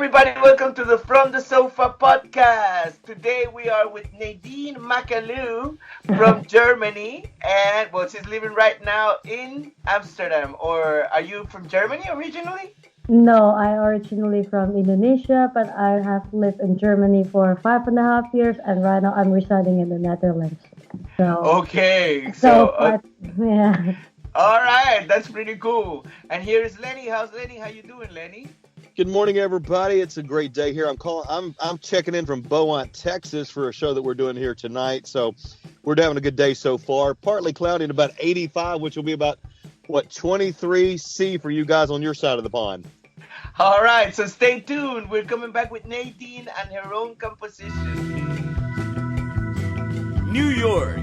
everybody. Welcome to the From the Sofa podcast. Today we are with Nadine Makalew from Germany. And, well, she's living right now in Amsterdam. Or are you from Germany originally? No, I originally from Indonesia, but I have lived in Germany for 5.5 years, and right now I'm residing in the Netherlands. So, Okay. so quite, yeah. All right. That's pretty cool. And here is Lenny. How's Lenny? How you doing, Lenny? Good morning, everybody. It's a great day here. I'm checking in from Beaumont, Texas, for a show that we're doing here tonight. So we're having a good day so far. Partly cloudy and about 85, which will be about 23 C for you guys on your side of the pond. All right. So stay tuned. We're coming back with Nadine and her own composition. New York,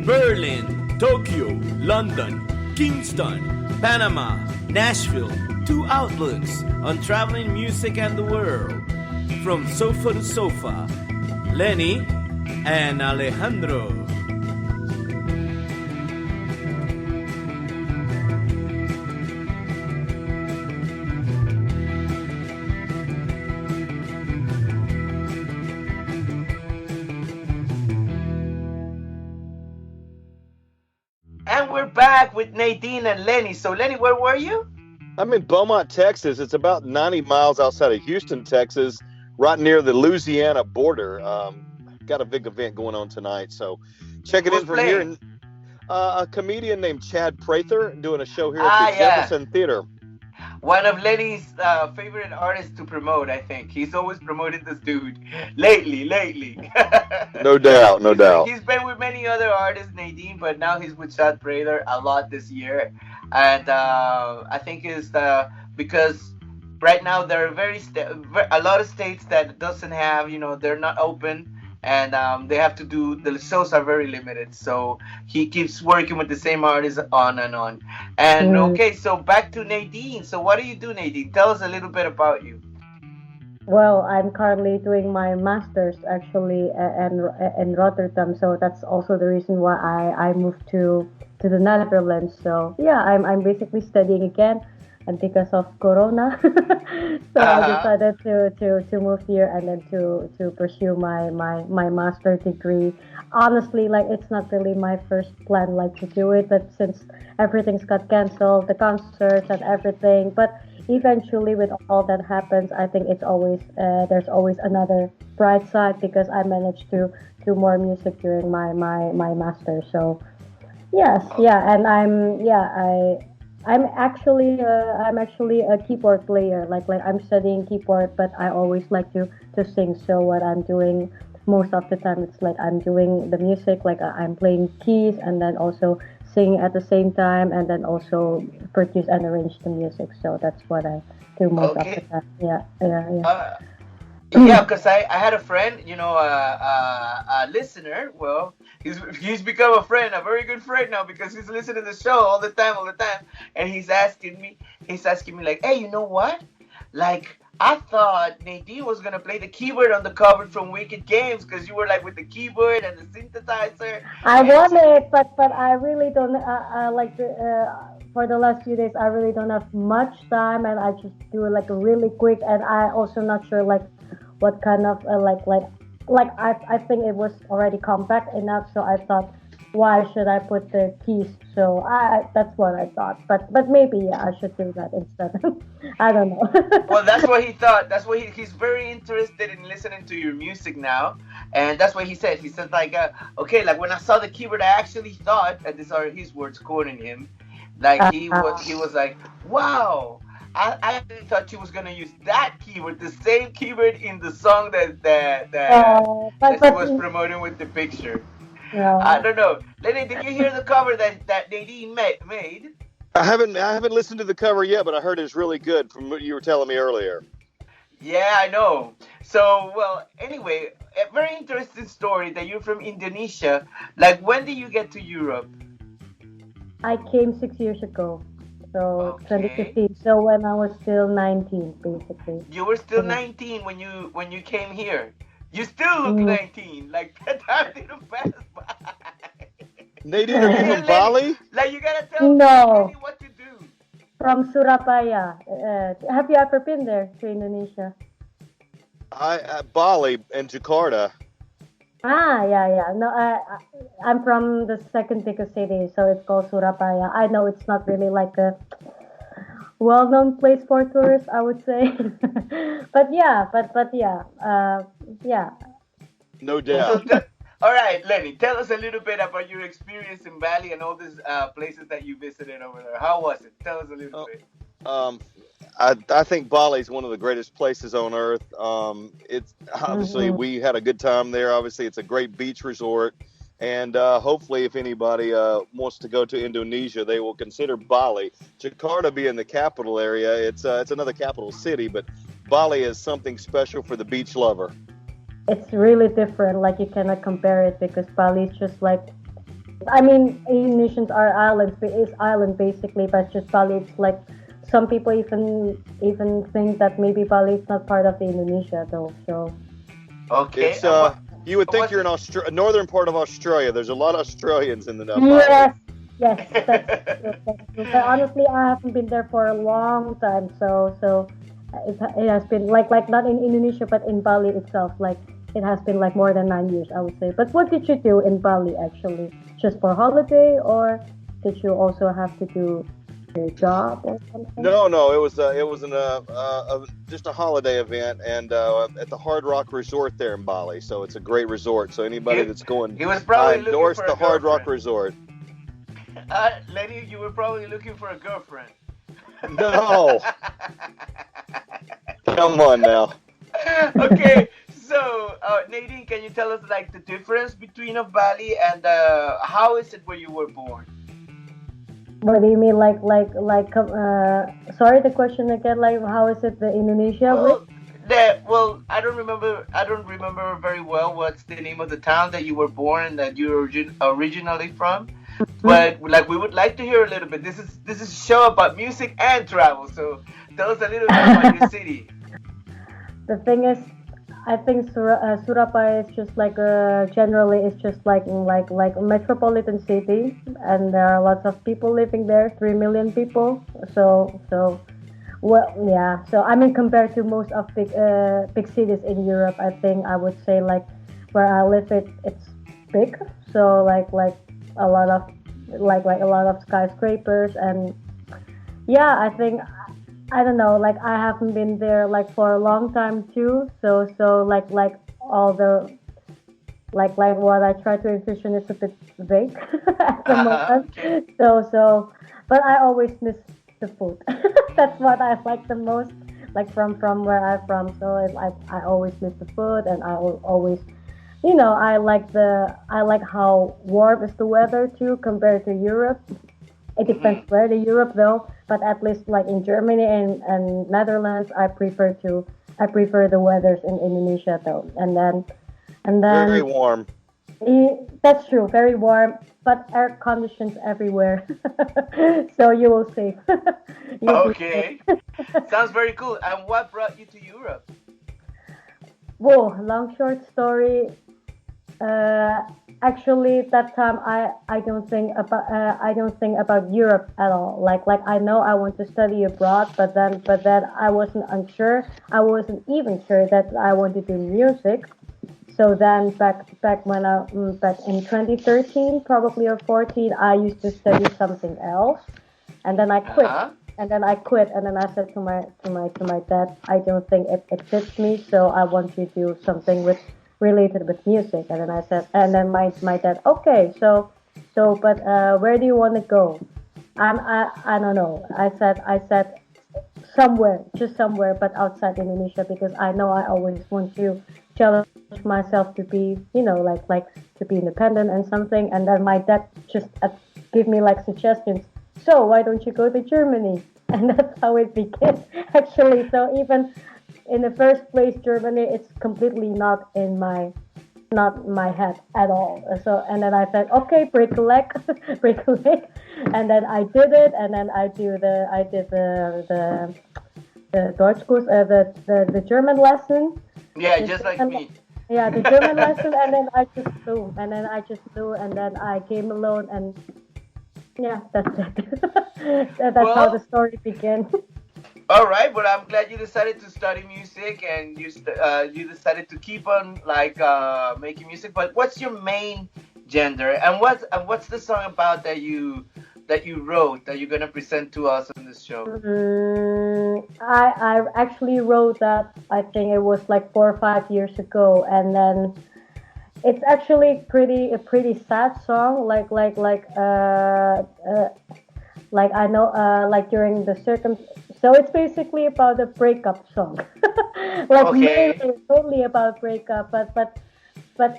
Berlin, Tokyo, London, Kingston, Panama, Nashville. Two outlooks on traveling music and the world. From sofa to sofa, Lenny and Alejandro. And we're back with Nadine and Lenny. So, Lenny, where were you? I'm in Beaumont, Texas. It's about 90 miles outside of Houston, Texas, right near the Louisiana border. Got a big event going on tonight, so check it in from here. And, a comedian named Chad Prather doing a show here at the Jefferson Theater. One of Lenny's favorite artists to promote, I think. He's always promoted this dude lately. No doubt. He's been with many other artists, Nadine, but now he's with Chad Prather a lot this year. And I think it's because right now there are a lot of states that doesn't have, they're not open. And they have to the shows are very limited. So he keeps working with the same artists on and on. And okay, so back to Nadine. So what do you do, Nadine? Tell us a little bit about you. Well, I'm currently doing my master's actually in Rotterdam, so that's also the reason why I moved to the Netherlands. So yeah, I'm basically studying again. And because of Corona, so I decided to move here and then to pursue my master degree. Honestly, like it's not really my first plan like to do it, but since everything's got canceled, the concerts and everything, but eventually with all that happens, I think it's always there's always another bright side because I managed to do more music during my master. So yes, yeah, and I'm actually a keyboard player. Like I'm studying keyboard, but I always like to sing. So what I'm doing most of the time, it's like I'm doing the music, like I'm playing keys and then also sing at the same time, and then also produce and arrange the music. So that's what I do most of the time. Yeah. Yeah, because I had a friend, a listener. Well, he's become a friend, a very good friend now because he's listening to the show all the time, and he's asking me like, hey, you know what? Like, I thought Nadine was gonna play the keyboard on the cover from Wicked Games because you were like with the keyboard and the synthesizer. I want it, but I really don't for the last few days I really don't have much time, and I just do it like really quick, and I also not sure like what kind of I think it was already compact enough, so I thought why should I put the keys? So that's what I thought, but maybe I should do that instead. I don't know. Well, that's what he thought. That's what he's very interested in listening to your music now, and that's what he said. He said like, okay, like when I saw the keyboard, I actually thought, and these are his words quoting him, like he was like, wow. I actually thought she was gonna use that keyboard, the same keyboard in the song that she was promoting with the picture. Yeah. I don't know. Lenny, did you hear the cover that Nadine made? I haven't listened to the cover yet, but I heard it's really good from what you were telling me earlier. Yeah, I know. So, well, anyway, a very interesting story that you're from Indonesia. Like, when did you get to Europe? I came 6 years ago. So Okay. 2015. So when I was still 19, basically. You were still 19 when you came here. You still look 19. Like that time didn't pass by. Nadine, are you from Bali? Like you gotta tell No. me what you do. From Surabaya. Have you ever been there to Indonesia? Bali and Jakarta. Yeah, yeah. No, I'm from the second biggest city, so it's called Surabaya. I know it's not really like a well-known place for tourists, I would say. But yeah, yeah. No So, doubt. all right, Lenny, tell us a little bit about your experience in Bali and all these places that you visited over there. How was it? Tell us a little Uh, bit. Um, I think Bali is one of the greatest places on earth. It's obviously Mm-hmm. we had a good time there. Obviously, it's a great beach resort, and hopefully, if anybody wants to go to Indonesia, they will consider Bali. Jakarta being the capital area, it's another capital city, but Bali is something special for the beach lover. It's really different. Like you cannot compare it because Bali is just like I mean, Indonesians are islands, but it's island basically, but just Bali. It's like some people even think that maybe Bali is not part of the Indonesia though. So Okay, It's and what you would think what's you're in it? northern part of Australia. There's a lot of Australians in the Bali. yes, yes, that's true. That's true. But honestly, I haven't been there for a long time. It has been like not in Indonesia, but in Bali itself. Like it has been like more than 9 years, I would say. But what did you do in Bali actually? Just for holiday, or did you also have to do a job or something? No, no, it was just a holiday event, and at the Hard Rock Resort there in Bali. So it's a great resort. So anybody he, that's going, he was I probably looking endorse for a the Hard Rock girlfriend. Resort. Lenny, you were probably looking for a girlfriend. No, come on now. Okay, so Nadine, can you tell us like the difference between of Bali and how is it where you were born? What do you mean, sorry, the question again. Like, how is it the Indonesia with? Well, I don't remember. I don't remember very well what's the name of the town that you were born and that you're originally from. Hmm? But like, we would like to hear a little bit. This is a show about music and travel. So tell us a little bit about your city. The thing is, I think Surabaya is just like generally it's just like a metropolitan city, and there are lots of people living there, 3 million people. So well, yeah. So I mean, compared to most of big cities in Europe, I think I would say like where I live, it's big. So like a lot of like a lot of skyscrapers and yeah, I think I don't know. Like I haven't been there like for a long time too. So all the like what I try to envision is a bit vague at the moment. Okay. But I always miss the food. That's what I like the most. Like from where I'm from, so I always miss the food, and always, I like how warm is the weather too compared to Europe. It depends Hmm. where the Europe though, but at least like in Germany and Netherlands, I prefer the weathers in Indonesia though. And Very then warm. that's true, very warm, but air conditions everywhere, so you will save. You'll be Okay. safe. Sounds very cool. And what brought you to Europe? Whoa, long short story. Uh, Actually, that time I don't think about Europe at all. Like I know I want to study abroad, but then I wasn't unsure. I wasn't even sure that I wanted to do music. So then back in 2013 probably or 14, I used to study something else, and then I Uh quit. huh. And then I said to my dad, I don't think it fits me, so I want to do something with related with music. And then I said, and then my dad, okay, but where do you want to go? I don't know. I said somewhere, just somewhere, but outside Indonesia because I know I always want to challenge myself to be, like to be independent and something. And then my dad just give me like suggestions. So why don't you go to Germany? And that's how it began, actually. So even in the first place, Germany, it's completely not my head at all. So and then I said, okay, break a leg, break a leg, and then I did it, and then I did the Deutsch course, the German lesson, Yeah, the just like German, me. yeah, the German lesson, and then I just flew, and then I came alone, and yeah, that's it. That's how the Well, story began. All right, but I'm glad you decided to study music and you decided to keep on like making music. But what's your main gender and what's the song about that you wrote that you're gonna present to us on this show? I actually wrote that. I think it was like 4 or 5 years ago, and then it's actually pretty sad song. Like I know like during the circum. So it's basically about a breakup song. Like Okay. mainly about breakup, but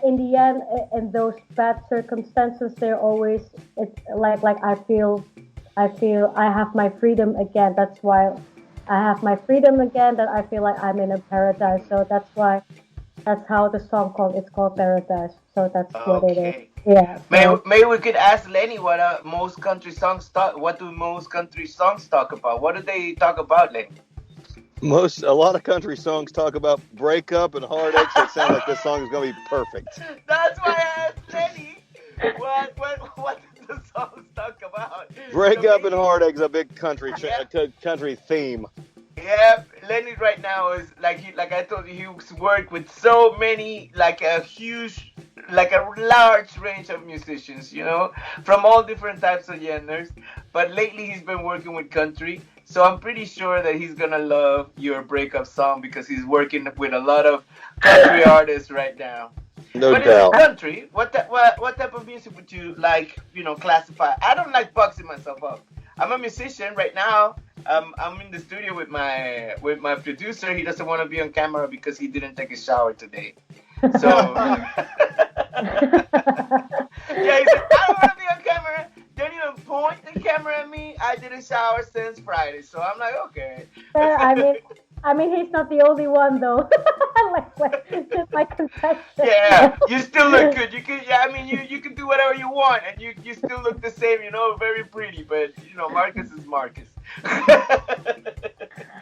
in the end, in those bad circumstances, they're always it's like I feel I have my freedom again. That's why I have my freedom again. That I feel like I'm in a paradise. So that's how the song called. It's called Paradise. So that's what it is. Okay. Yeah. So Maybe we could ask Lenny what most country songs talk. What do most country songs talk about? What do they talk about, Lenny? A lot of country songs talk about breakup and heartache, so it sounds like this song is going to be perfect. That's why I asked Lenny. What do the songs talk about? So Breakup and maybe heartache is a big country yeah. country theme. Yeah, Lenny right now is like I told you, he's worked with so many like a large range of musicians, from all different types of genders. But lately he's been working with country, so I'm pretty sure that he's gonna love your breakup song because he's working with a lot of country artists right now. No But in doubt. country, what type of music would you like, classify? I don't like boxing myself up. I'm a musician right now. I'm in the studio with my producer. He doesn't want to be on camera because he didn't take a shower today. So yeah, he said I don't want to be on camera. Don't even point the camera at me. I didn't shower since Friday, so I'm like, okay. I mean. I mean, he's not the only one though. Just my confession. Yeah, you still look good. You can, yeah, I mean, you can do whatever you want, and you still look the same. Very pretty. But Marcus is Marcus.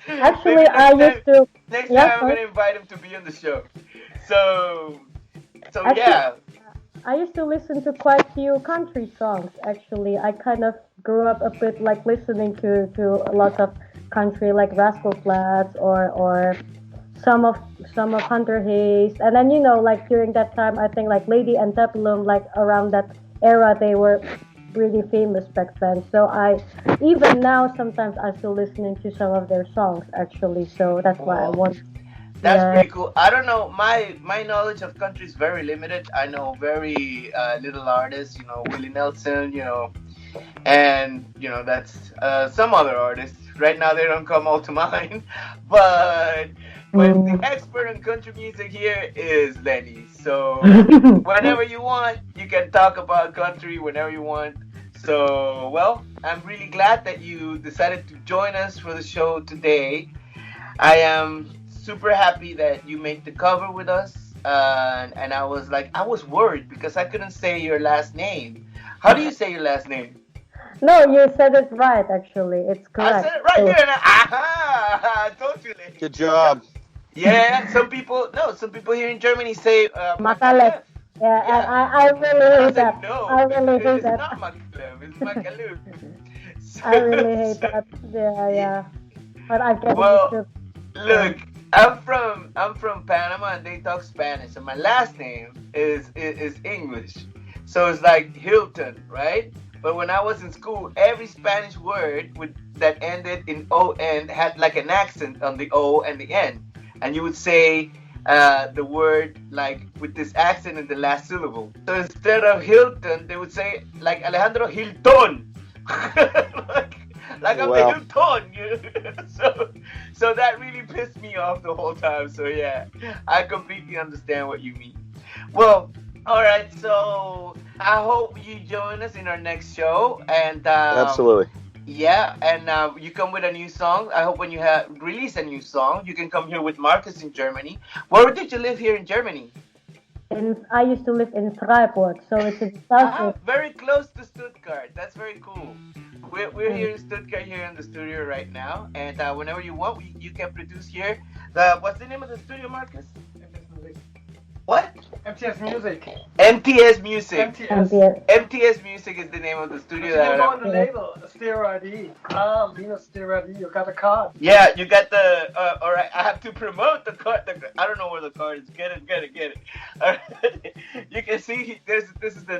Actually, Maybe I used to. next Yeah, time I'm sorry. gonna invite him to be on the show. So, so Actually, yeah. I used to listen to quite few country songs. Actually, I kind of grew up a bit like listening to a lot of country, like Rascal Flatts or some of Hunter Hayes, and then like during that time, I think like Lady Antebellum, like around that era, they were really famous back then. So I even now sometimes I still listening to some of their songs actually. So that's why I Oh, want. that's Yeah. pretty cool. I don't know. My knowledge of country is very limited. I know very little artists. Willie Nelson. And that's some other artists. Right now, they don't come all to mind, but the Mm. expert in country music here is Lenny. So whenever you want, you can talk about country whenever you want. So well, I'm really glad that you decided to join us for the show today. I am super happy that you made the cover with us, and I was worried because I couldn't say your last name. How do you say your last name? No, you said it right. Actually, it's I said correct. it right So, there. Aha! I told you, lady. Good job. Yeah, some people, no, some people here in Germany say Makalew. Makalew. Yeah, and Yeah. I really I hate said that. no, I really hate it's that. not Makalew, it's Makalew. I really So, hate so, that. Yeah, yeah. yeah. But I get it. It's Well, just, yeah. look, I'm from Panama and they talk Spanish, and my last name is English, so it's like Hilton, right? But when I was in school, every Spanish word that ended in on had like an accent on the o and the n, and you would say the word like with this accent in the last syllable. So instead of Hilton, they would say like Alejandro Hilton. like, like I'm the Well, Hilton. So that really pissed me off the whole time. So yeah, I completely understand what you mean. Well, all right. So I hope you join us in our next show, and absolutely. yeah, and you come with a new song. I hope when you have release a new song, you can come here with Marcus in Germany. Where did you live here in Germany? I used to live in Freiburg, so it's in South. Very close to Stuttgart. That's very cool. We're Mm. here in Stuttgart, here in the studio right now, and whenever you want, you can produce here. What's the name of the studio, Marcus? What? MTS Music. MTS Music. MTS. MTS Music is the name of the studio. You can go on the label, Stereo ID. Vino Stereo ID. You got a card. Yeah, you got the. All right, I have to promote the card. I don't know where the card is. Get it. All right. You can see this is the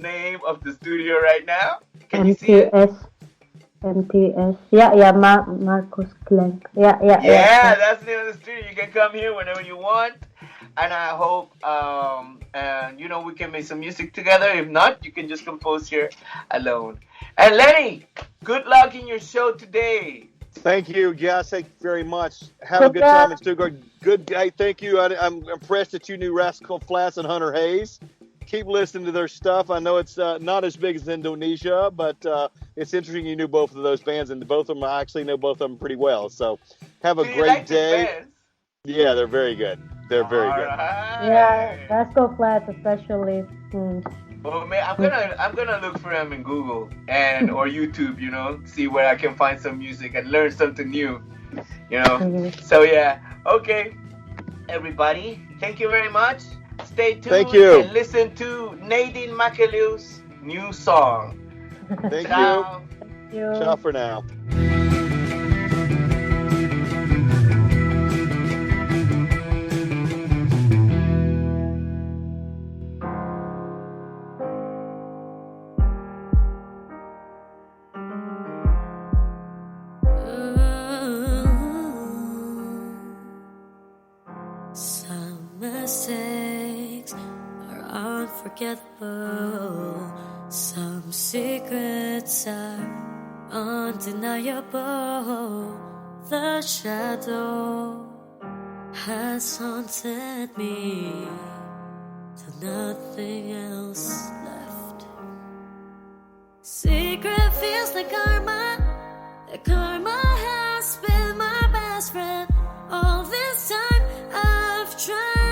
name of the studio right now. Can you see it? MTS. Yeah, Marcus Clank. Yeah. Yeah, that's the name of the studio. You can come here whenever you want. And I hope, and we can make some music together. If not, you can just compose here alone. And Lenny, good luck in your show today. Thank you. Yes, thank you very much. Have a good time in Stuttgart. Good day. Thank you. I'm impressed that you knew Rascal Flatts and Hunter Hayes. Keep listening to their stuff. I know it's not as big as Indonesia, but it's interesting you knew both of those bands, and both of them, I actually know both of them pretty well. So have a great day. Yeah, they're very good. They're very good. Right. Yeah, Rascal Flatts especially. Well, man, I'm gonna look for them in Google or YouTube. See where I can find some music and learn something new. So yeah, okay, everybody, thank you very much. Stay tuned. Thank you. And listen to Nadine Makalew's new song. Thank Ciao. you. Ciao for now. Unforgettable. Some secrets are undeniable. The shadow has haunted me till nothing else left. Secret feels like karma. Karma has been my best friend. All this time I've tried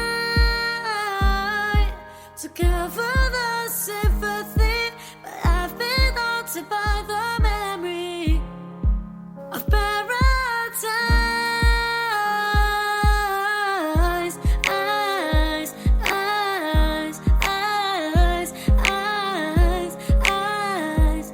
to cover the sympathy, but I've been haunted by the memory of paradise. Eyes, eyes, eyes, eyes, eyes, eyes.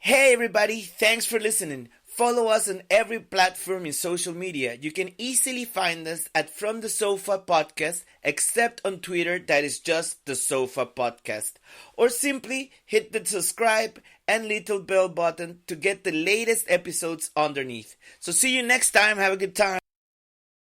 Hey everybody, thanks for listening. Follow us on every platform in social media. You can easily find us at From the Sofa Podcast, except on Twitter, that is just the Sofa Podcast. Or simply hit the subscribe and little bell button to get the latest episodes underneath. So see you next time. Have a good time.